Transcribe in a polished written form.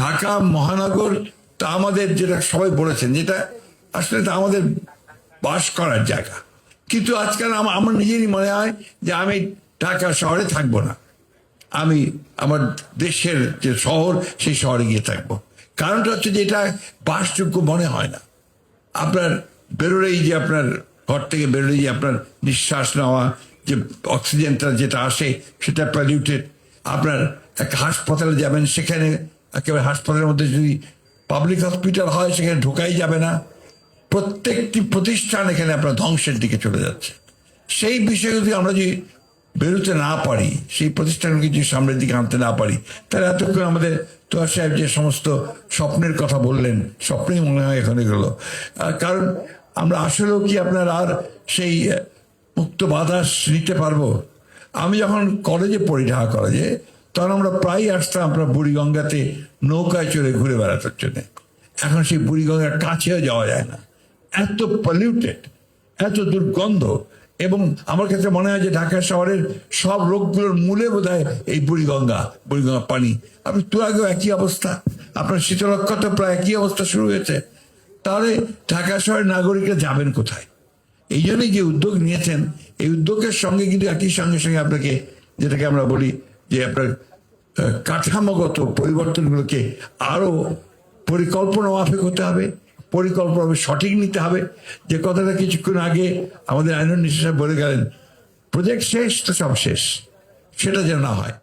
ঢাকা মহানগর তা আমাদের, যেটা সবাই বলেছেন, যেটা আসলে তা আমাদের বাস করার জায়গা। কিন্তু আজকাল আমার নিজেরই মনে হয় যে আমি ঢাকা শহরে থাকবো না, আমি আমার দেশের যে শহর সেই শহরে গিয়ে থাকবো। কারণটা হচ্ছে যে এটা বাসযোগ্য মনে হয় না। আপনার বেরোলেই যে আপনার ঘর থেকে বেরোলেই যে আপনার নিঃশ্বাস নেওয়া, যে অক্সিজেনটা যেটা আসে সেটা পলিউটেড। আপনার একটা হাসপাতালে যাবেন, সেখানে একেবারে হাসপাতালের মধ্যে যদি পাবলিক হসপিটাল হয় সেখানে ঢোকাই যাবে না। প্রত্যেকটি প্রতিষ্ঠান এখানে আপনার ধ্বংসের দিকে চলে যাচ্ছে। সেই বিষয়ে যদি আমরা যদি বেরোতে না পারি, সেই প্রতিষ্ঠানকে যদি সামনের দিকে আনতে না পারি, তাহলে এতক্ষণ আমাদের তোয়া সাহেব যে সমস্ত স্বপ্নের কথা বললেন, স্বপ্নেই মনে হয় এখানে গেল। কারণ আমরা আসলেও কি আপনার আর সেই মুক্ত বাতাস নিতে পারবো? আমি যখন কলেজে পড়ি, ঢাকা কলেজে, তখন আমরা প্রায় আসতাম আমরা বুড়িগঙ্গাতে নৌকায় চড়ে ঘুরে বেড়ানোর জন্য। এখন সেই বুড়িগঙ্গার কাছেও যাওয়া যায় না, এত পলিউটেড, এত দুর্গন্ধ। এবং আমার কাছে মনে হয় যে ঢাকা শহরের সব রোগগুলোর মূলে বোধহয় এই বুড়িগঙ্গা পানি। আপনি তো আগেও একই অবস্থা, আপনার শীতলক্ষা তো প্রায় একই অবস্থা শুরু হয়েছে। তাহলে ঢাকা শহরের নাগরিকরা যাবেন কোথায়? এই জন্যই যে উদ্যোগ নিয়েছেন, এই উদ্যোগের সঙ্গে কিন্তু একই সঙ্গে সঙ্গে আপনাকে, যেটাকে আমরা বলি যে আপনার কাঠামোগত পরিবর্তনগুলোকে আরো পরিকল্পনা মাফিক হতে হবে, পরিকল্পনা সঠিক নিতে হবে। যে কথাটা কিছুক্ষণ আগে আমাদের আইনুন নিশা বলে গেলেন, প্রজেক্ট শেষ তো সব শেষ, সেটা যেন না হয়।